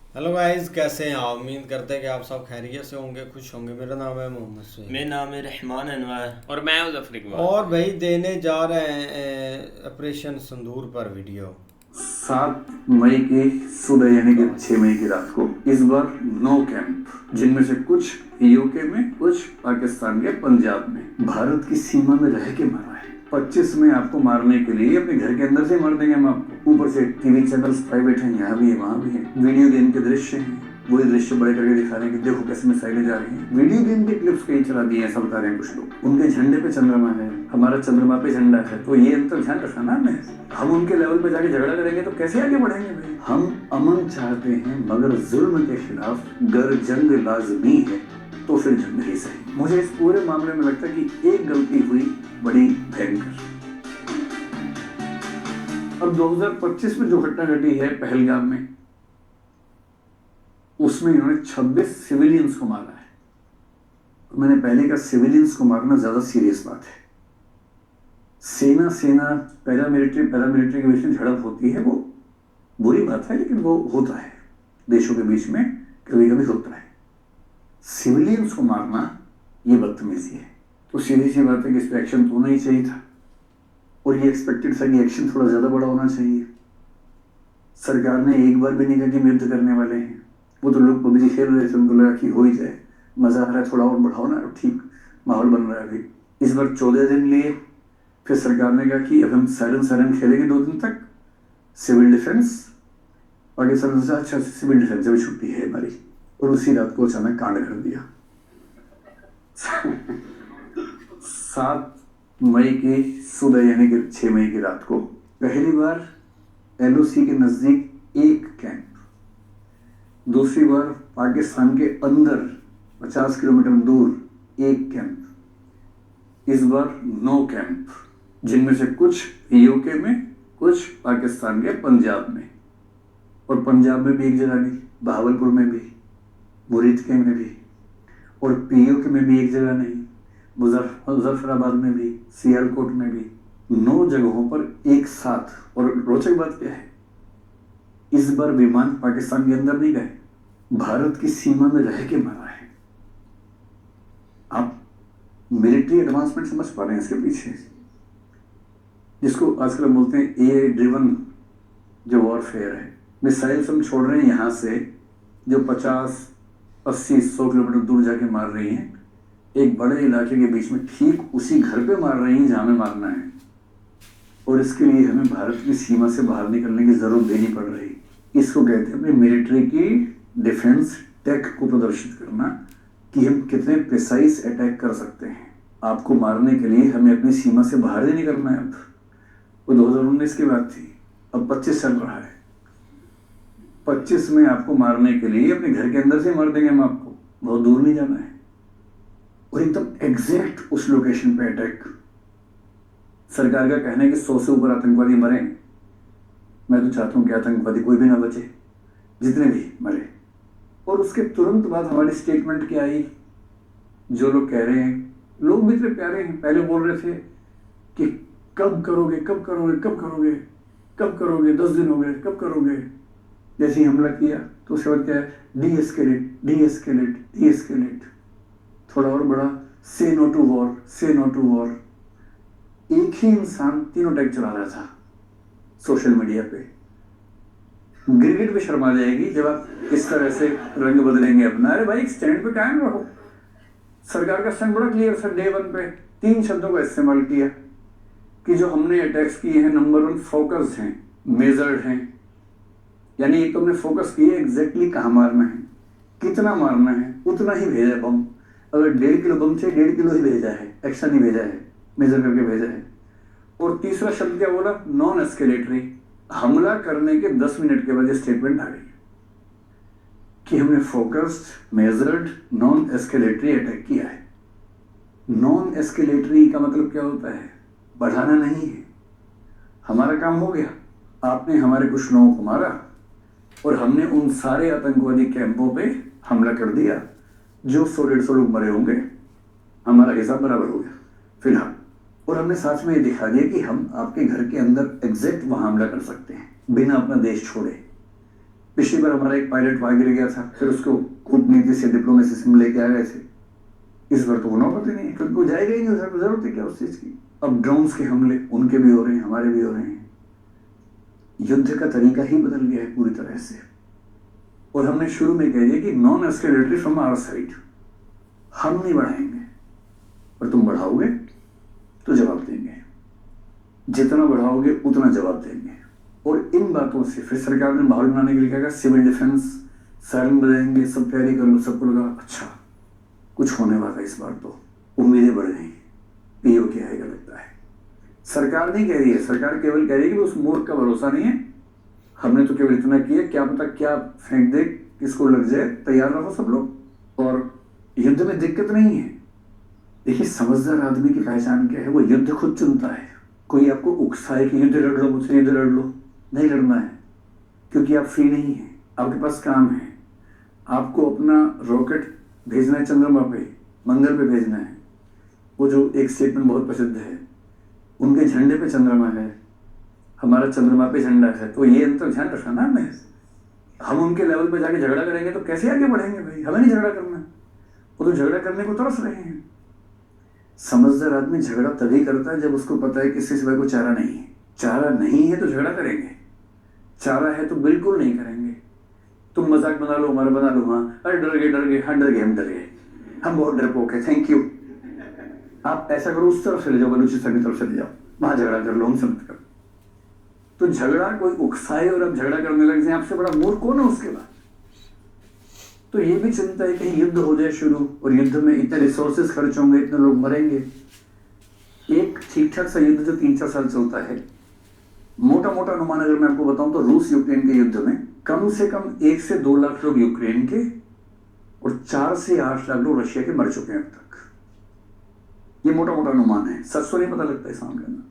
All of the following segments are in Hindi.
हेलो गाइस, कैसे हैं आप? उम्मीद करते हैं कि आप सब खैरियत से होंगे, खुश होंगे। मेरा नाम है मोहम्मद सुहेल। मेरा नाम है रहमान अनवर। और मैं हूं जफर इकबाल। और भाई देने जा रहे हैं ऑपरेशन सिंदूर पर वीडियो। 7 मई की सुबह यानी कि 6 मई की रात को इस बार 9 कैंप, जिनमें से कुछ यूके में, कुछ पाकिस्तान के पंजाब में, भारत की सीमा में रह के मारा है। 25 में आपको मारने के लिए अपने घर के अंदर से मार देंगे हम आपको। ऊपर से टीवी चैनल्स प्राइवेट हैं, यहाँ भी है वहां भी है। वीडियो गेम के दृश्य हैं, वही दृश्य बड़े करके दिखा रहे हैं कि देखो कैसे मिसाइलें जा रही हैं। वीडियो गेम के क्लिप्स कहीं चला दिए ऐसा बता रहे हैं कुछ लोग। उनके झंडे पे चंद्रमा है, हमारा चंद्रमा पे झंडा है। तो ये अंतर ध्यान रखना है। हम उनके लेवल पे जाके झगड़ा करेंगे तो कैसे आगे बढ़ेंगे भाई? हम अमन चाहते हैं, मगर जुल्म के खिलाफ गर जंग लाजमी है, तो फिर जंग ही सही। मुझे इस पूरे मामले में लगता है कि एक गलती हुई बड़ी भयंकर। अब 2025 में जो घटना घटी है पहलगाम में, उसमें इन्होंने 26 सिविलियंस को मारा है। तो मैंने पहले कहा सिविलियंस को मारना ज्यादा सीरियस बात है। सेना पैरामिलिट्री के बीच में झड़प होती है, वो बुरी बात है, लेकिन वो होता है देशों के बीच में, कभी कभी होता है। सिविलियंस को मारना ये बदतमीजी है। तो सीधी सी बात है कि इस पर एक्शन तो होना ही चाहिए था, और ये एक्सपेक्टेड था कि एक्शन थोड़ा ज्यादा बड़ा होना चाहिए। सरकार ने एक बार भी नहीं कहा कि हम युद्ध करने वाले हैं। वो तो लोग पबजी खेल रहे थे, उनको लगा कि हो ही जाए, मजा आ रहा है, थोड़ा और बढ़ाओ ना, ठीक माहौल बन रहा है अभी। इस बार 14 दिन लिए, फिर सरकार ने कहा कि अब हम सायरन खेलेंगे 2 दिन तक, सिविल डिफेंस। पाकिस्तान ने कहा अच्छा सिविल डिफेंस अभी छुट्टी है हमारी, और उसी रात को अचानक कांड कर दिया। 7 मई की सुबह यानी कि 6 मई की रात को पहली बार एलओसी के नजदीक एक कैंप, दूसरी बार पाकिस्तान के अंदर 50 किलोमीटर दूर एक कैंप, इस बार 9 कैंप, जिनमें से कुछ यूके में, कुछ पाकिस्तान के पंजाब में। और पंजाब में भी एक जगह नहीं, बहावलपुर में भी, मुरीदके में भी, और पीओके में भी एक जगह नहीं, मुजफ्फराबाद में भी, सियालकोट में भी। 9 जगहों पर एक साथ। और रोचक बात क्या है, इस बार विमान पाकिस्तान के अंदर नहीं गए, भारत की सीमा में रह के मारा है। आप मिलिट्री एडवांसमेंट समझ पा रहे हैं इसके पीछे, जिसको आजकल हम बोलते हैं एआई ड्रिवन जो वॉरफेयर है। मिसाइल्स हम छोड़ रहे हैं यहाँ से, जो 50, 80, 100 किलोमीटर दूर जाके मार रही हैं, एक बड़े इलाके के बीच में ठीक उसी घर पे मार रही हैं जहां हमें मारना है। और इसके लिए हमें भारत की सीमा से बाहर निकलने की जरूरत देनी पड़ रही। इसको कहते हैं अपनी मिलिट्री की डिफेंस टेक को प्रदर्शित करना, कि हम कितने प्रिसाइज अटैक कर सकते हैं। आपको मारने के लिए हमें अपनी सीमा से बाहर ही नहीं करना है। अब वो 2019 की बात थी, अब 25 चल रहा है। 25 में आपको मारने के लिए अपने घर के अंदर से मार देंगे हम आपको, बहुत दूर नहीं जाना है। और एकदम एग्जैक्ट उस लोकेशन पे अटैक। सरकार का कहना है कि 100 से ऊपर आतंकवादी मरे। मैं तो चाहता हूं कि आतंकवादी कोई भी ना बचे, जितने भी मरे। और उसके तुरंत बाद हमारी स्टेटमेंट क्या आई, जो लोग कह रहे हैं, लोग भी इतने प्यारे हैं, पहले बोल रहे थे कि कब करोगे, कब करोगे, कब करोगे, कब करोगे, 10 दिन हो गए, कब करोगे। जैसे ही हमला किया तो उसके बाद क्या है, डी एस्केलेट, थोड़ा और बड़ा, से नो टू वॉर, से नो टू वॉर। एक ही इंसान तीनों टैग चला रहा था सोशल मीडिया पे। गिरगिट भी शर्मा जाएगी जब आप इस तरह से रंग बदलेंगे अपना। अरे भाई स्टैंड पे कायम रहो। सरकार का स्टैंड बड़ा क्लियर था, डे 1 पे 3 शब्दों का इस्तेमाल किया कि जो हमने अटैक्स किए हैं, नंबर 1 फोकस्ड हैं, मेजर्ड हैं। यानी एक तो हमने फोकस किया एग्जैक्टली कहाँ मारना है, कितना मारना है, उतना ही भेजा है बम। अगर 1.5 किलो बम से 1.5 किलो ही भेजा है, एक्स्ट्रा नहीं भेजा है, मेजर करके भेजा है। और तीसरा शब्द क्या बोला, नॉन एस्केलेटरी। हमला करने के 10 मिनट के बाद ये स्टेटमेंट आ गई कि हमने focused, measured, non escalatory attack किया है। नॉन एस्केलेटरी का मतलब क्या होता है, बढ़ाना नहीं है। हमारा काम हो गया, आपने हमारे कुछ लोगों को मारा और हमने उन सारे आतंकवादी कैंपों पे हमला कर दिया, जो 100-150 लोग मरे होंगे, हमारा हिसाब बराबर हो गया फिलहाल। और हमने साथ में ये दिखा दिया कि हम आपके घर के अंदर एग्जैक्ट वहां हमला कर सकते हैं बिना अपना देश छोड़े, पिछली बार हमारा एक पायलट वहां गिर गया था, फिर उसको कूटनीति से डिप्लोमेसी से हम लेके आ गए थे। इस बार तो वो नौबत ही नहीं है, क्योंकि वो जाएगा ही नहीं, उधर जरूरत है क्या उस चीज की। अब ड्रोन्स के हमले उनके भी हो रहे हैं, हमारे भी हो रहे हैं। युद्ध का तरीका ही बदल गया है पूरी तरह से। और हमने शुरू में कह दिया कि non escalatory from our side, हम नहीं बढ़ाएंगे, और तुम बढ़ाओगे तो जवाब देंगे, जितना बढ़ाओगे उतना जवाब देंगे। और इन बातों से फिर सरकार ने माहौल बनाने के लिए कहा सिविल डिफेंस, सायरन बजाएंगे, सब तैयारी कर लो। सबको लगा अच्छा कुछ होने वाला, इस बार तो उम्मीदें बढ़ गई, पीओ के आएगा लगता है। सरकार नहीं कह रही है, सरकार केवल कह रही है कि उस मूर्ख का भरोसा नहीं है, हमने तो केवल इतना किया, क्या पता क्या फेंक दे, किसको लग जाए, तैयार रहो सब लोग। और युद्ध में दिक्कत नहीं है। देखिए समझदार आदमी की पहचान क्या है, वो युद्ध खुद चुनता है। कोई आपको उकसाए कि युद्ध लड़ लो, मुझसे युद्ध लड़ लो, नहीं लड़ना है, क्योंकि आप फ्री नहीं है, आपके पास काम है। आपको अपना रॉकेट भेजना है चंद्रमा पे, मंगल पे भेजना है। वो जो एक स्टेटमेंट बहुत प्रसिद्ध है, उनके झंडे पे चंद्रमा है, हमारा चंद्रमा पे झंडा है। तो ये अंतर ध्यान रखना है। हम उनके लेवल पे जाके झगड़ा करेंगे तो कैसे आगे बढ़ेंगे भाई, हमें नहीं झगड़ा करना, वो तो झगड़ा करने को तरस रहे हैं। समझदार आदमी झगड़ा तभी करता है जब उसको पता है कि इसके सिवाय कोई चारा नहीं है। चारा नहीं है तो झगड़ा करेंगे, चारा है तो बिल्कुल नहीं करेंगे। तुम मजाक बना लो, हमारा बना लो, हाँ अरे डर गए, हाँ डर गए, हम डर गए, हम बहुत डरपोक है, थैंक यू। आप ऐसा करो, उस तरफ चले जाओ, बलूचिस्तान की तरफ चले जाओ, वहां झगड़ा कर लो, हमसे मत करो। तो झगड़ा कोई उकसाए और अब झगड़ा करने लग जाए, आपसे बड़ा मूर्ख कौन है उसके बाद। तो ये भी चिंता है कहीं युद्ध हो जाए शुरू, और युद्ध में इतने रिसोर्सेज खर्च होंगे, इतने लोग मरेंगे। एक ठीक ठाक सा युद्ध जो 3-4 साल चलता है, मोटा मोटा अनुमान अगर मैं आपको बताऊं तो रूस यूक्रेन के युद्ध में कम से कम 1 से 2 लाख लोग यूक्रेन के और 4 से 8 लाख लोग रशिया के मर चुके हैं अब तक। ये मोटा मोटा अनुमान है, सच तो नहीं पता लगता इस मामले में।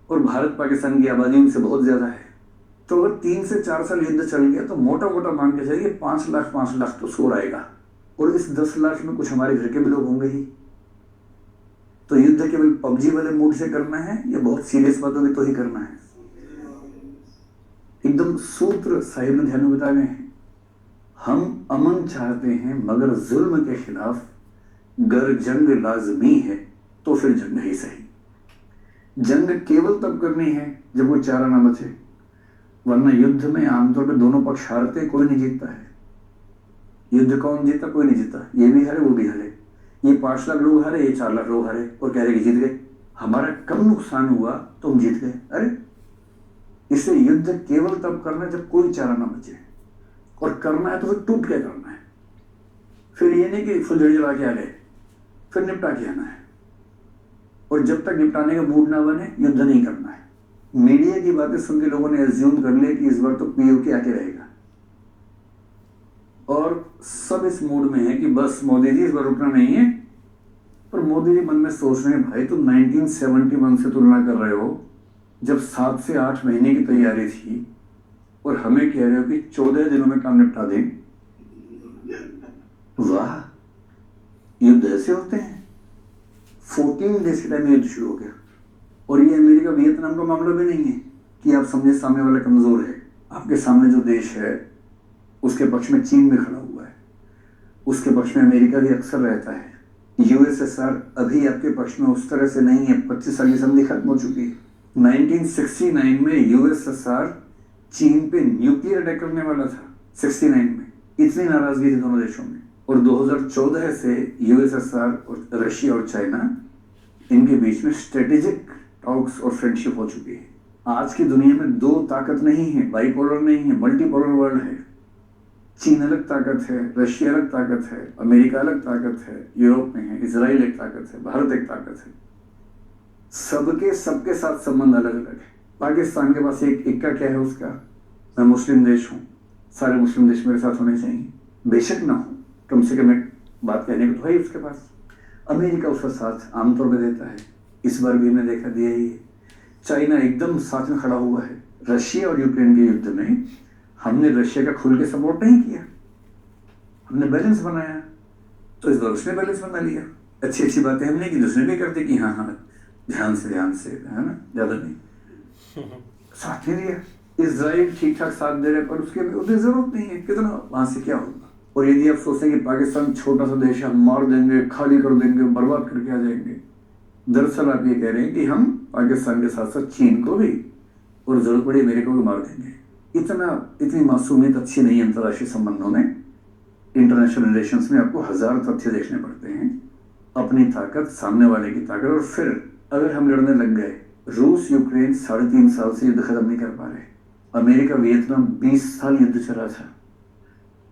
और भारत पाकिस्तान की आबादी उनसे बहुत ज्यादा है। तो अगर 3 से 4 साल युद्ध चल गया तो मोटा मोटा मान के चलिए 5 लाख तो शोर आएगा। और इस 10 लाख में कुछ हमारे घर के भी लोग होंगे ही। तो युद्ध केवल पबजी वाले मूड से करना है या बहुत सीरियस बातों में तो ही करना है। एकदम सूत्र साहिब ने ध्यान में बता गए हैं, हम अमन चाहते हैं मगर जुल्म के खिलाफ, गर जंग लाजमी है तो फिर जंग ही सही। जंग केवल तब करनी है जब कोई चारा ना बचे, वरना युद्ध में आमतौर पर दोनों पक्ष हारते, कोई नहीं जीतता है। युद्ध कौन जीता, कोई नहीं जीता, ये भी हारे वो भी हारे। ये 5 लाख लोग हारे, ये 4 लाख लोग हारे, और कह रहे कि जीत गए, हमारा कम नुकसान हुआ तो हम जीत गए। अरे इसे युद्ध केवल तब करना है जब कोई चारा ना बचे, और करना है तो फिर टूट के करना है। फिर ये नहीं कि फुलझड़ी जला के आ गए, फिर निपटा के आना है। और जब तक निपटाने का मूड ना बने युद्ध नहीं करना है। मीडिया की बातें सुन के लोगों ने एज्यूम कर लिया कि इस बार तो पीओके आके रहेगा, और सब इस मूड में है कि बस मोदी जी इस बार रुकना नहीं है। पर मोदी जी मन में सोच रहे हैं, भाई तुम 1971 से तुलना कर रहे हो जब 7 से 8 महीने की तैयारी थी, और हमें कह रहे हो कि 14 दिनों में काम निपटा दें। वाह, युद्ध ऐसे होते हैं। 14 डेज के टाइम युद्ध शुरू हो गया। और ये अमेरिका वियतनाम का मामला भी नहीं है कि आप समझे सामने वाला कमजोर है। आपके सामने जो देश है उसके पक्ष में चीन भी खड़ा हुआ है, उसके पक्ष में अमेरिका भी अक्सर रहता है। यूएसएसआर अभी आपके पक्ष में उस तरह से नहीं है, 25 साल की संधि खत्म हो चुकी है। 1969 में यूएसएसआर चीन पे न्यूक्लियर अटैक करने वाला था, 69 में इतनी नाराजगी थी दोनों देशों में। और 2014 से यूएसएसआर और रशिया और चाइना, इनके बीच में स्ट्रेटेजिक टॉक्स और फ्रेंडशिप हो चुकी है। आज की दुनिया में 2 ताकत नहीं है, बाइपोलर नहीं है, मल्टीपोलर वर्ल्ड है। चीन अलग ताकत है, रशिया अलग ताकत है, अमेरिका अलग ताकत है, यूरोप में है, इजराइल एक ताकत है, भारत एक ताकत है। सबके सबके साथ संबंध अलग अलग है। पाकिस्तान के पास एक इक्का क्या है उसका, मैं मुस्लिम देश हूँ, सारे मुस्लिम देश मेरे साथ होने चाहिए, बेशक ना हो, कम से कम एक बात कहने को तो है उसके पास। अमेरिका उसका साथ आमतौर पर देता है, इस बार भी हमने देखा दिया ही है। चाइना एकदम साथ में खड़ा हुआ है। रशिया और यूक्रेन के युद्ध में हमने रशिया का खुल के सपोर्ट नहीं किया, हमने बैलेंस बनाया। तो इस बार उसने बैलेंस बना लिया। अच्छी अच्छी बातें हमने की, दूसरे भी करते कि हाँ हाँ ध्यान से है ना, ज्यादा नहीं, साथ नहीं दिया। इसराइल ठीक ठाक साथ दे रहे पर उसके उतनी जरूरत नहीं है, कितना वहां से क्या होगा। और यदि आप सोचते हैं कि पाकिस्तान छोटा सा देश है, हम मार देंगे, खाली कर देंगे, बर्बाद करके आ जाएंगे, दरअसल आप ये कह रहे हैं कि हम पाकिस्तान के साथ साथ चीन को भी और जरूरत पड़ी अमेरिका को मार देंगे। इतनी मासूमियत अच्छी नहीं है अंतर्राष्ट्रीय संबंधों में। इंटरनेशनल रिलेशंस में आपको हजार तथ्य देखने पड़ते हैं, अपनी ताकत, सामने वाले की ताकत। और फिर अगर हम लड़ने लग गए, रूस यूक्रेन 3.5 साल से युद्ध खत्म नहीं कर पा रहे, अमेरिका वियतनाम 20 साल युद्ध चला था,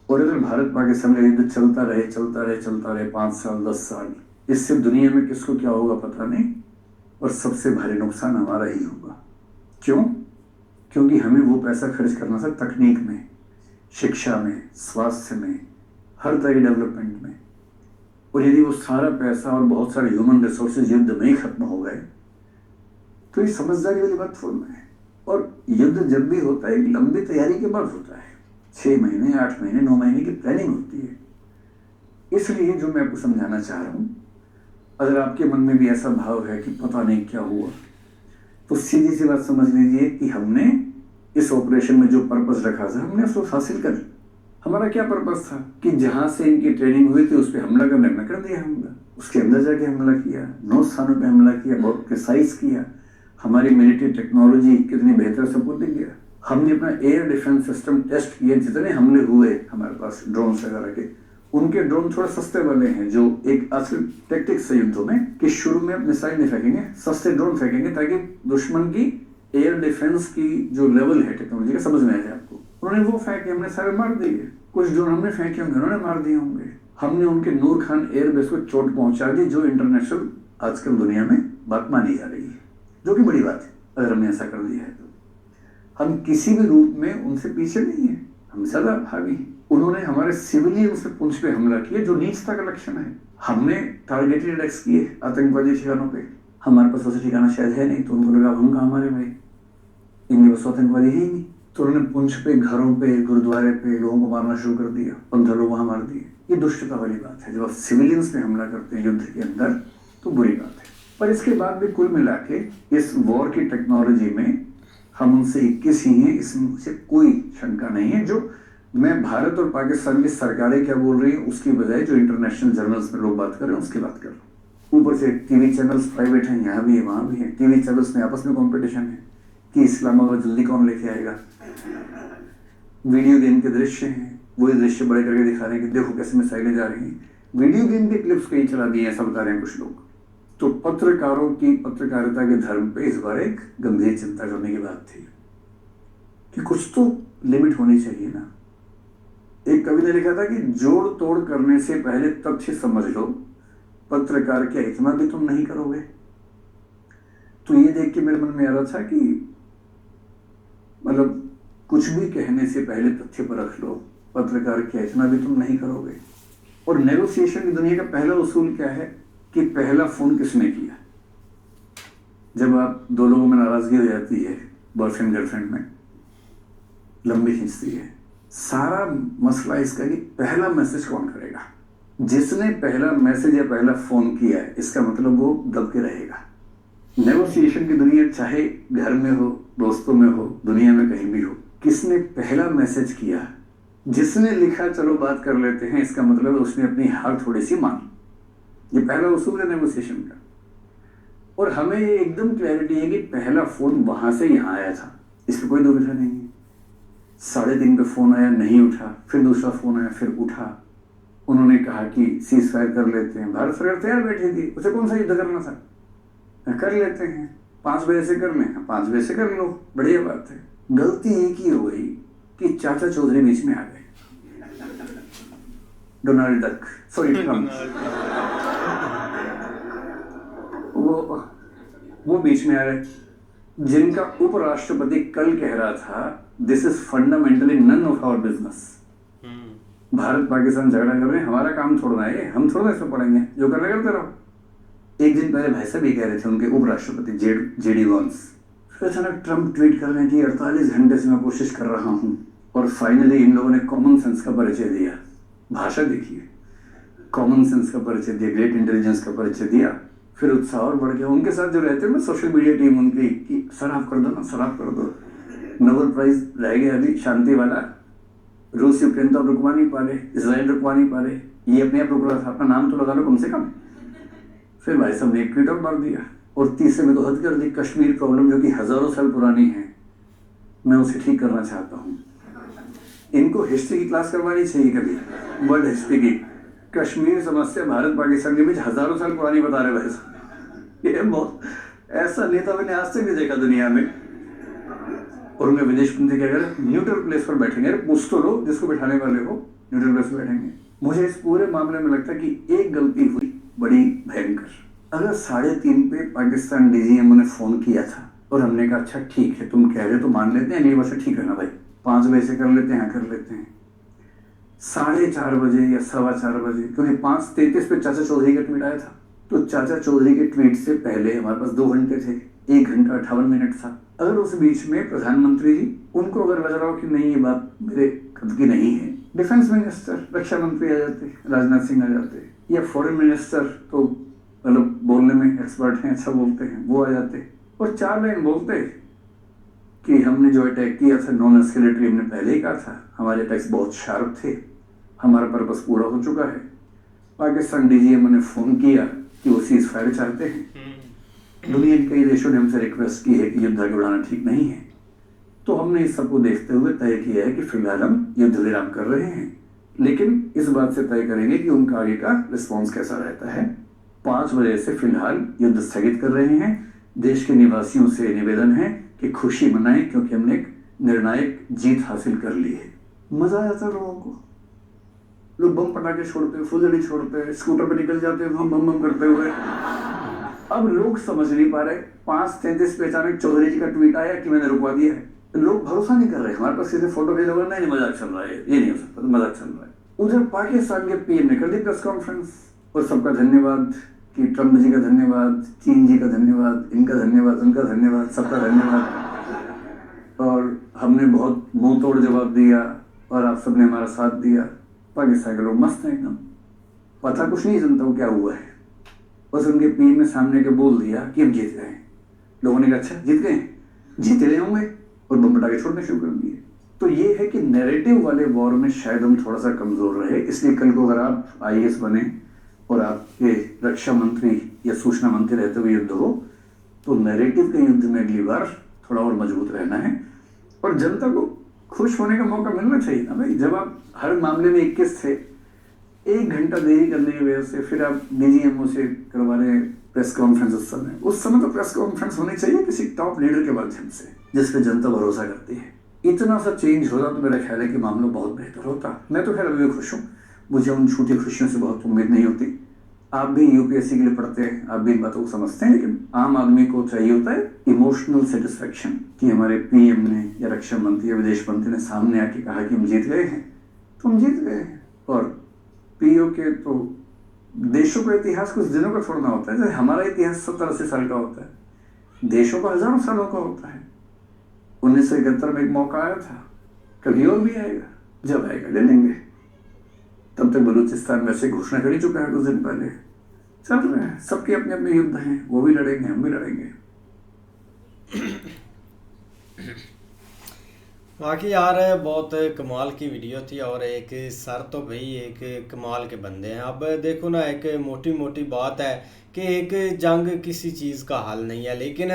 और अगर भारत पाकिस्तान का युद्ध चलता रहे 5 साल 10 साल, इससे दुनिया में किसको क्या होगा पता नहीं, और सबसे भारी नुकसान हमारा ही होगा। क्यों? क्योंकि हमें वो पैसा खर्च करना था तकनीक में, शिक्षा में, स्वास्थ्य में, हर तरह के डेवलपमेंट में, और यदि वो सारा पैसा और बहुत सारे ह्यूमन रिसोर्सेज युद्ध में ही खत्म हो गए तो ये समझदारी वाली बात थोड़ी है। और युद्ध जब भी होता है एक लंबी तैयारी के बाद होता है, 6 महीने, 8 महीने, 9 महीने की प्लानिंग होती है। इसलिए जो मैं आपको समझाना चाह रहा हूं, अगर आपके मन में भी ऐसा भाव है कि पता नहीं क्या हुआ, तो सीधी सी बात समझ लीजिए कि हमने इस ऑपरेशन में जो पर्पस रखा था हमने उसको हासिल कर। हमारा क्या पर्पस था कि जहां से इनकी ट्रेनिंग हुई थी उस पर हमला का निर्णय कर दिया, हमला उसके अंदर जाके हमला किया, 9 स्थानों पे हमला किया, बहुत प्रिसाइज किया, हमारी मिलिट्री टेक्नोलॉजी कितनी बेहतर सबको दिख गया। हमने अपना एयर डिफेंस सिस्टम टेस्ट किए, जितने हमले हुए हमारे पास ड्रोन वगैरह के, उनके ड्रोन थोड़े सस्ते वाले हैं, जो एक आजकल टैक्टिक्स है युद्धों में कि शुरू में आप मिसाइल नहीं फेंकेंगे, सस्ते ड्रोन फेंकेंगे ताकि दुश्मन की एयर डिफेंस की जो लेवल है टेक्नोलॉजी का समझ में आ जाए आपको। उन्होंने वो फेंके, हमने सारे मार दिए। कुछ ड्रोन हमने फेंके होंगे, उन्होंने मार दिए होंगे। हमने उनके नूर खान एयरबेस को चोट पहुंचा दी, जो इंटरनेशनल आजकल दुनिया में बात मानी जा रही है, जो कि बड़ी बात है अगर हमने ऐसा कर दिया है तो। हम किसी भी रूप में उनसे पीछे नहीं है, हम ज्यादा हावी हैं। उन्होंने हमारे सिविलियन से पुंछ पे हमला किया, जो नीचता का लक्षण है। हमने टारगेटेड अटैक्स किए आतंकवादी ठिकानों पे, हमारे पास वैसे ठिकाना शायद है नहीं, तो उनको लगा हम कहाँ हमारे भाई, इनके पास आतंकवादी है ही नहीं, तो उन्होंने पुंछ पे, घरों पे, गुरुद्वारे पे लोगों को मारना शुरू कर दिया, 15 लोग वहां मार दिए। ये दुष्टता वाली बात है। जब आप सिविलियंस पे हमला करते हैं युद्ध के अंदर तो बुरी बात है। पर इसके बाद भी कुल मिला के इस वॉर की टेक्नोलॉजी में हम उनसे 21 ही हैं, इसमें मुझे कोई शंका नहीं है। जो मैं भारत और पाकिस्तान की सरकारें क्या बोल रही हैं उसकी बजाय जो इंटरनेशनल जर्नल्स में लोग बात कर रहे हैं उसकी बात कर रहा हूँ। ऊपर से टीवी चैनल्स प्राइवेट हैं, यहाँ भी है वहाँ भी है, टीवी चैनल्स में आपस में कॉम्पिटिशन है कि इस्लामाबाद जल्दी कौन लेके आएगा। वीडियो गेम के दृश्य हैं, वही दृश्य बड़े करके दिखा रहे हैं कि देखो कैसे मिसाइलें जा रही हैं। वीडियो गेम के क्लिप्स कहीं चला दिए, ऐसा बता रहे हैं कुछ लोग। तो पत्रकारों की पत्रकारिता के धर्म पे इस बार एक गंभीर चिंता करने की बात थी कि कुछ तो लिमिट होनी चाहिए ना। एक कवि ने लिखा था कि जोड़ तोड़ करने से पहले तथ्य समझ लो, पत्रकार क्या इतना भी तुम नहीं करोगे। तो ये देख के मेरे मन में आ रहा था कि मतलब कुछ भी कहने से पहले तथ्य पर रख लो, पत्रकार क्या इतना भी तुम नहीं करोगे। और नेगोशिएशन की दुनिया का पहला उसूल क्या है कि पहला फोन किसने किया। जब आप दो लोगों में नाराजगी हो जाती है, बॉयफ्रेंड गर्लफ्रेंड में लंबी खींचती है, सारा मसला इसका कि पहला मैसेज कौन करेगा। जिसने पहला मैसेज या पहला फोन किया है इसका मतलब वो दब के रहेगा। नेगोशिएशन की दुनिया चाहे घर में हो, दोस्तों में हो, दुनिया में कहीं भी हो, किसने पहला मैसेज किया, जिसने लिखा चलो बात कर लेते हैं, इसका मतलब उसने अपनी हार थोड़ी सी मानी। ये पहला उसूल है नेगोशिएशन का। और हमें ये एकदम क्लैरिटी है कि पहला फोन वहां से यहाँ आया था, इस पर कोई दुविधा नहीं है। 3:30 पे फोन आया, नहीं उठा, फिर दूसरा फोन आया, फिर उठा। उन्होंने कहा कि सीज फायर कर लेते हैं। भारत सरकार तैयार बैठी थी, उसे कौन सा युद्ध करना था, कर लेते हैं, 5 बजे से कर लें, 5 बजे से कर लो, बढ़िया बात है। गलती एक ही हो गई कि चाचा चौधरी बीच में आ गए, डोनाल्ड डक, सॉरी ट्रम्प, वो बीच में आ रहे, जिनका उपराष्ट्रपति कल कह रहा था this is fundamentally none of our business. Bharat Pakistan झगड़ा कर रहे हैं, हमारा काम छोड़ना है, हम थोड़ा इसमें पड़ेंगे, जो करना करते रहो। एक दिन पहले भाई साहब ये कह रहे थे उनके उपराष्ट्रपति जेडी वांस, फिर अचानक ट्रम्प ट्वीट कर रहे हैं कि 48 घंटे से मैं कोशिश कर रहा हूं, और फाइनली इन लोगों ने कॉमन सेंस का परिचय दिया। भाषा देखिए, कॉमन सेंस का परिचय दिया, ग्रेट इंटेलिजेंस का परिचय दिया, फिर उत्साह और बढ़ गया। उनके साथ जो रहते हैं ना सोशल मीडिया टीम उनकी कि सर आप कर दो ना, सर आप कर दो, नोबेल प्राइज रह गया अभी शांति वाला, रूस यूक्रेन तो अब रुकवा नहीं पा रहे, इसराइल रुकवा नहीं पा रहे, ये अपने आप रुक रहा था, अपना नाम तो लगा लो कम से कम। फिर भाई साहब ने एक ट्वीट और मार दिया, और तीसरे में तो हद कर दी, कश्मीर प्रॉब्लम जो कि हजारों साल पुरानी है, मैं उसे ठीक करना चाहता हूँ। इनको हिस्ट्री की क्लास करवानी चाहिए कभी, वर्ल्ड हिस्ट्री की। कश्मीर समस्या भारत पाकिस्तान के बीच हजारों साल पुरानी बता रहे भाई साहब। ये बहुत ऐसा नेता मैंने आज तक नहीं देखा दुनिया में। और उनके विदेश मंत्री क्या करें, न्यूट्रल प्लेस पर बैठेंगे। पूछ तो लो जिसको बैठाने वाले हो, न्यूट्रल प्लेस पर बैठेंगे। मुझे इस पूरे मामले में लगता है कि एक गलती हुई बड़ी भयंकर। अगर 3:30 पे पाकिस्तान डीजीएमओ ने फोन किया था और हमने कहा अच्छा ठीक है तुम कह रहे तो मान लेते हैं, नहीं बस ठीक है ना भाई, 5 बजे से कर लेते हैं, कर लेते हैं। 4:30 बजे या 4:15 बजे, क्योंकि 5:33 पे चाचा चौधरी का ट्वीट आया था, तो चाचा चौधरी के ट्वीट से पहले हमारे पास 2 घंटे थे, 1 घंटा 58 मिनट था। अगर उस बीच में प्रधानमंत्री जी उनको अगर लग रहा हो कि नहीं ये बात मेरे कद की नहीं है, डिफेंस मिनिस्टर रक्षा मंत्री आ जाते, राजनाथ सिंह आ जाते, या फॉरेन मिनिस्टर तो मतलब बोलने में एक्सपर्ट हैं, अच्छा बोलते हैं, वो आ जाते और 4 लाइन बोलते कि हमने जो अटैक किया था नॉन एस्केलेटरी, हमने पहले ही कहा था, हमारे अटैक्स बहुत शार्प थे, हमारा पर्पस पूरा हो चुका है। पाकिस्तान डीजीएमओ ने फोन किया कि वो सीज फायर चाहते हैं। दुनिया के कई देशों ने हमसे रिक्वेस्ट की है कि युद्ध आगे बढ़ाना ठीक नहीं है, तो हमने इस सबको देखते हुए तय किया है कि फिलहाल हम युद्ध विराम कर रहे हैं, लेकिन इस बात से तय करेंगे कि उनका आगे का रिस्पॉन्स कैसा रहता है। 5 बजे से फिलहाल युद्ध स्थगित कर रहे हैं। देश के निवासियों से निवेदन है कि खुशी मनाएं, क्योंकि हमने एक निर्णायक जीत हासिल कर ली है। मजा आ जाता है लोगों को। लोग बम पटाखे छोड़ते हैं, फुलझड़ी छोड़ते हैं, स्कूटर पे निकल जाते हैं बम बम बम करते हुए। अब लोग समझ नहीं पा रहे, 5:33 पे अचानक चौधरी जी का ट्वीट आया कि मैंने रुकवा दिया है। लोग भरोसा नहीं कर रहे, हमारे पास सीधे फोटो भेजा हुआ, नहीं मजाक चल रहा है, ये नहीं हो सकता, तो मजाक चल रहा है। उधर पाकिस्तान के पीएम ने कर दी प्रेस कॉन्फ्रेंस, और सबका धन्यवाद कि ट्रम्प जी का धन्यवाद, चीन जी का धन्यवाद, इनका धन्यवाद, उनका धन्यवाद, सबका धन्यवाद, और हमने बहुत मुंह तोड़ जवाब दिया और आप सबने हमारा साथ दिया। पाकिस्तान के लोग मस्त हैं एकदम, पता कुछ नहीं जनता को क्या हुआ है, बस उनके पीएम ने सामने के बोल दिया कि हम जीत गए। लोगों ने कहा अच्छा जीत गए, जीते रहे होंगे, और बम पटाखे छोड़ने शुरू कर दिए। तो ये है कि नैरेटिव वाले वॉर में शायद हम थोड़ा सा कमजोर रहे। इसलिए कल को अगर आप आईएएस बने और आपके रक्षा मंत्री या सूचना मंत्री रहते हुए युद्ध हो, तो नैरेटिव के युद्ध में अगली बार थोड़ा और मजबूत रहना है, और जनता को खुश होने का मौका मिलना चाहिए ना भाई। जब आप हर मामले में 21 थे, 1 घंटा देरी करने की वजह से फिर आप डीजीएमओ से करवा रहे प्रेस कॉन्फ्रेंस। उस समय तो प्रेस कॉन्फ्रेंस होनी चाहिए किसी टॉप लीडर के माध्यम से, जिस पे जनता भरोसा करती है। इतना सा चेंज होता तो मेरा ख्याल है कि मामला बहुत बेहतर होता। मैं तो खैर अभी भी खुश हूँ, मुझे उन छोटी खुशियों से बहुत उम्मीद नहीं होती। आप भी यूपीएससी के लिए पढ़ते हैं, आप भी इन बातों को समझते हैं, लेकिन आम आदमी को चाहिए होता है इमोशनल सेटिस्फेक्शन कि हमारे पीएम ने या रक्षा मंत्री या विदेश मंत्री ने सामने आके कहा कि हम जीत गए हैं, तो हम जीत गए हैं। और पीओ के तो देशों का इतिहास कुछ दिनों का छोड़ना होता है, जैसे हमारा इतिहास 70-80 साल का होता है, देशों का हजारों सालों का होता है। 1971 में एक मौका आया था, कभी और भी आएगा, जब आएगा ले लेंगे। तब तक बलूचिस्तान वैसे घोषणा कर ही चुका है कुछ दिन पहले। चल रहे हैं, सबके अपने अपने युद्ध हैं, वो भी लड़ेंगे, हम भी लड़ेंगे। बाकी यार बहुत कमाल की वीडियो थी, और एक सर तो भाई एक कमाल के बंदे हैं। अब देखो ना, एक मोटी मोटी बात है कि एक जंग किसी चीज़ का हल नहीं है, लेकिन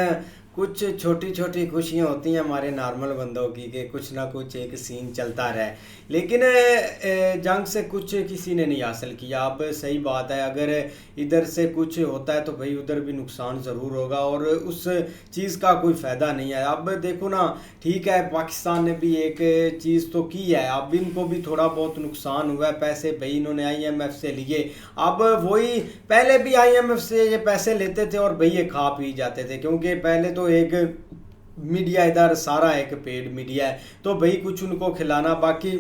कुछ छोटी छोटी खुशियाँ होती हैं हमारे नॉर्मल बंदों की कि कुछ ना कुछ एक सीन चलता रहे, लेकिन जंग से कुछ किसी ने नहीं हासिल किया। अब सही बात है, अगर इधर से कुछ होता है तो भाई उधर भी नुकसान ज़रूर होगा, और उस चीज़ का कोई फ़ायदा नहीं है। अब देखो ना, ठीक है पाकिस्तान ने भी एक चीज़ तो की है, अब इनको भी थोड़ा बहुत नुकसान हुआ है, पैसे भाई इन्होंने आईएमएफ से लिए। अब वही पहले भी आईएमएफ से ये पैसे लेते थे और भाई ये खा पी जाते थे, क्योंकि पहले तो एक मीडिया इधर सारा एक पेड मीडिया है, तो भाई कुछ उनको खिलाना, बाकी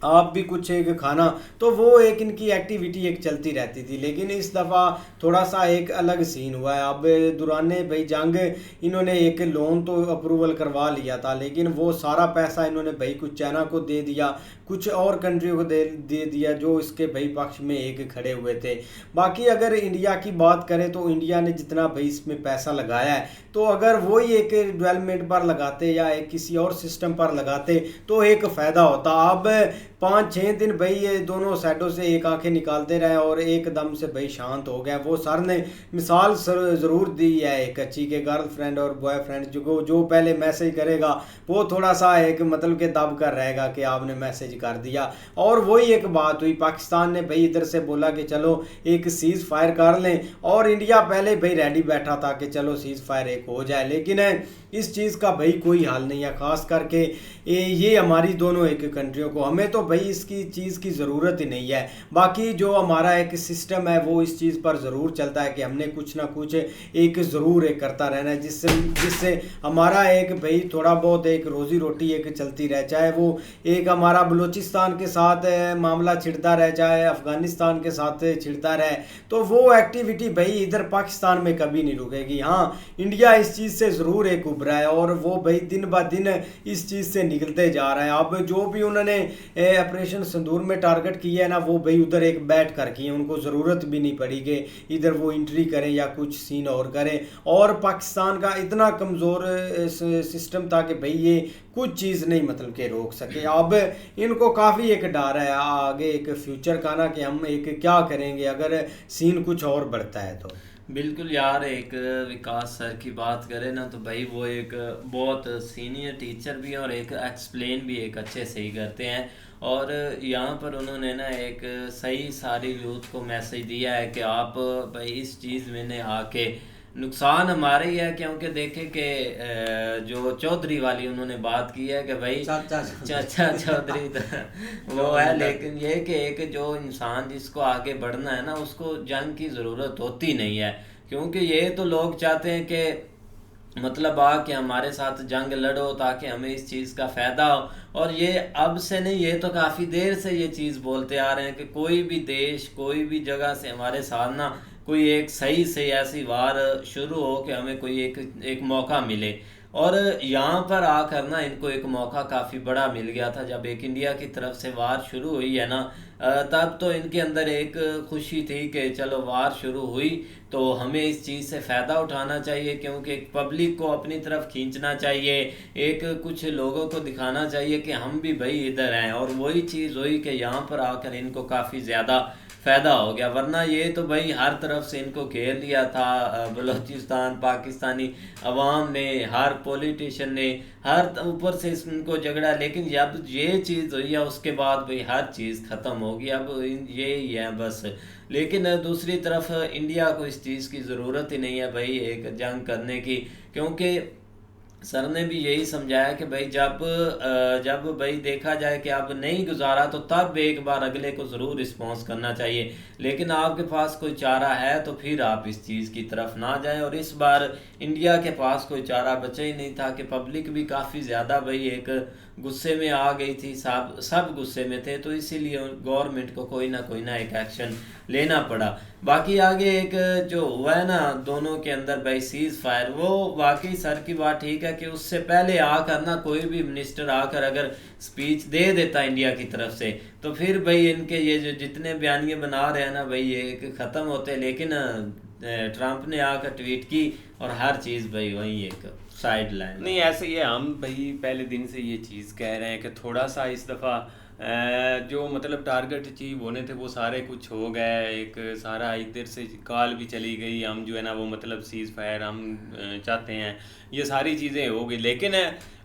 आप भी कुछ एक खाना, तो वो एक इनकी एक्टिविटी एक चलती रहती थी। लेकिन इस दफ़ा थोड़ा सा एक अलग सीन हुआ है। अब दुराने भाई जंग इन्होंने एक लोन तो अप्रूवल करवा लिया था, लेकिन वो सारा पैसा इन्होंने भाई कुछ चाइना को दे दिया, कुछ और कंट्रियों को दे दिया जो इसके भाई पक्ष में एक खड़े हुए थे। बाकी अगर इंडिया की बात करें तो इंडिया ने जितना भाई इसमें पैसा लगाया है, तो अगर वही एक डेवलपमेंट पर लगाते या एक किसी और सिस्टम पर लगाते तो एक फ़ायदा होता। अब 5-6 दिन भाई ये दोनों साइडों से एक आंखें निकालते रहे और एकदम से भाई शांत हो गया। वो सर ने मिसाल ज़रूर दी है एक अच्छी के गर्लफ्रेंड और बॉयफ्रेंड जो पहले मैसेज करेगा वो थोड़ा सा एक मतलब के दब कर रहेगा कि आपने मैसेज कर दिया। और वही एक बात हुई, पाकिस्तान ने भाई इधर से बोला कि चलो एक सीज़ फायर कर लें, और इंडिया पहले भाई रेडी बैठा था कि चलो सीज़ फायर एक हो जाए। लेकिन इस चीज़ का भाई कोई हाल नहीं है, ख़ास करके ये हमारी दोनों एक कंट्रियों को, हमें तो भाई इसकी चीज़ की ज़रूरत ही नहीं है। बाकी जो हमारा एक सिस्टम है वो इस चीज़ पर ज़रूर चलता है कि हमने कुछ ना कुछ एक ज़रूर एक करता रहना है, जिससे जिससे हमारा एक भाई थोड़ा बहुत एक रोज़ी रोटी एक चलती रहे। चाहे वो एक हमारा बलूचिस्तान के साथ मामला छिड़ता रहे, चाहे अफ़गानिस्तान के साथ छिड़ता रहे, तो वो एक्टिविटी भाई इधर पाकिस्तान में कभी नहीं रुकेगी। हाँ, इंडिया इस चीज़ से ज़रूर एक उभरा है और वो भाई दिन ब दिन इस चीज़ से निकलते जा रहे हैं। अब जो भी उन्होंने ऑपरेशन सिंदूर में टारगेट किया है ना, वो भाई उधर एक बैठ कर किए, उनको ज़रूरत भी नहीं पड़ी कि इधर वो एंट्री करें या कुछ सीन और करें। और पाकिस्तान का इतना कमज़ोर सिस्टम था कि भाई ये कुछ चीज़ नहीं मतलब कि रोक सके। अब इनको काफ़ी एक डर है आगे एक फ्यूचर का ना, कि हम एक क्या करेंगे अगर सीन कुछ और बढ़ता है तो। बिल्कुल यार, एक विकास सर की बात करें ना तो भाई वो एक बहुत सीनियर टीचर भी हैं और एक एक्सप्लेन भी एक अच्छे से ही करते हैं। और यहाँ पर उन्होंने ना एक सही सारी यूथ को मैसेज दिया है कि आप भाई इस चीज़ में ने आके नुकसान हमारे ही है, क्योंकि देखे कि जो चौधरी वाली उन्होंने बात की है कि भाई चाचा चौधरी तो वो है, लेकिन ये कि एक जो इंसान जिसको आगे बढ़ना है ना उसको जंग की ज़रूरत होती नहीं है, क्योंकि ये तो लोग चाहते हैं कि मतलब कि हमारे साथ जंग लड़ो ताकि हमें इस चीज़ का फ़ायदा हो। और ये अब से नहीं, ये तो काफ़ी देर से ये चीज़ बोलते आ रहे हैं कि कोई भी देश कोई भी जगह से हमारे साथ ना कोई एक सही से ऐसी वार शुरू हो कि हमें कोई एक मौका मिले। और यहाँ पर आकर ना इनको एक मौका काफ़ी बड़ा मिल गया था जब एक इंडिया की तरफ से वार शुरू हुई है ना। तब तो इनके अंदर एक खुशी थी कि चलो वार शुरू हुई तो हमें इस चीज़ से फ़ायदा उठाना चाहिए, क्योंकि एक पब्लिक को अपनी तरफ खींचना चाहिए, एक कुछ लोगों को दिखाना चाहिए कि हम भी भाई इधर हैं। और वही चीज़ हुई कि यहाँ पर आकर इनको काफ़ी ज़्यादा फ़ायदा हो गया, वरना ये तो भाई हर तरफ से इनको घेर लिया था बलूचिस्तान पाकिस्तानी अवाम ने, हर पॉलिटिशियन ने, हर ऊपर से इनको झगड़ा। लेकिन जब ये चीज़ हुई है उसके बाद भाई हर चीज़ ख़त्म होगी, अब ये ही है बस। लेकिन दूसरी तरफ इंडिया को इस चीज़ की ज़रूरत ही नहीं है भाई एक जंग करने की, क्योंकि सर ने भी यही समझाया कि भाई जब भाई देखा जाए कि अब नहीं गुजारा तो तब एक बार अगले को ज़रूर रिस्पॉन्स करना चाहिए, लेकिन आपके पास कोई चारा है तो फिर आप इस चीज़ की तरफ ना जाएं। और इस बार इंडिया के पास कोई चारा बचा ही नहीं था कि पब्लिक भी काफ़ी ज़्यादा भाई एक गुस्से में आ गई थी, सब गुस्से में थे, तो इसीलिए गवर्नमेंट को कोई ना एक एक्शन लेना पड़ा। बाकी आगे एक जो हुआ है ना दोनों के अंदर भाई सीज़ फायर, वो वाकई सर की बात ठीक है कि उससे पहले आकर ना कोई भी मिनिस्टर आकर अगर स्पीच दे देता इंडिया की तरफ से तो फिर भाई इनके ये जो जितने बयानिए बना रहे हैं ना भाई ये ख़त्म होते। लेकिन ट्रंप ने आकर ट्वीट की और हर चीज़ भाई वही एक साइड लाइन। नहीं ऐसे ही है, हम भाई पहले दिन से ये चीज़ कह रहे हैं कि थोड़ा सा इस दफ़ा जो मतलब टारगेट अचीव होने थे वो सारे कुछ हो गए, एक सारा इधर से कॉल भी चली गई, हम जो है ना वो मतलब सीज़ फायर हम चाहते हैं, ये सारी चीज़ें हो गई। लेकिन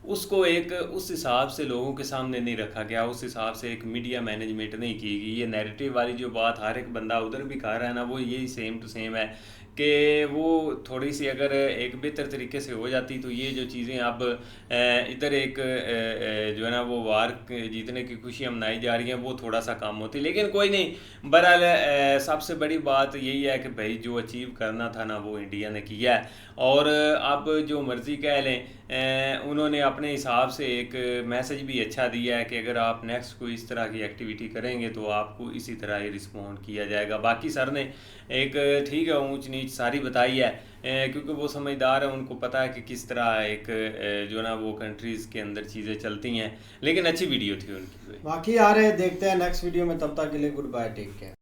उसको एक उस हिसाब से लोगों के सामने नहीं रखा गया, उस हिसाब से एक मीडिया मैनेजमेंट नहीं की गई। ये नैरेटिव वाली जो बात हर एक बंदा उधर भी कह रहा है ना वो यही सेम टू सेम है कि वो थोड़ी सी अगर एक बेहतर तरीके से हो जाती तो ये जो चीज़ें अब इधर एक जो है ना वो वार जीतने की खुशियाँ मनाई जा रही हैं वो थोड़ा सा कम होती, लेकिन कोई नहीं। बहरहाल सबसे बड़ी बात यही है कि भाई जो अचीव करना था ना वो इंडिया ने किया है, और अब जो मर्ज़ी कह लें उन्होंने अपने हिसाब से एक मैसेज भी अच्छा दिया है कि अगर आप नेक्स्ट कोई इस तरह की एक्टिविटी करेंगे तो आपको इसी तरह ही रिस्पॉन्ड किया जाएगा। बाकी सर ने एक ठीक है ऊंच नीच सारी बताई है, क्योंकि वो समझदार है, उनको पता है कि किस तरह एक जो ना वो कंट्रीज़ के अंदर चीज़ें चलती हैं। लेकिन अच्छी वीडियो थी उनकी। बाकी यार देखते हैं नेक्स्ट वीडियो में, तब तक के लिए गुड बाय, टेक केयर।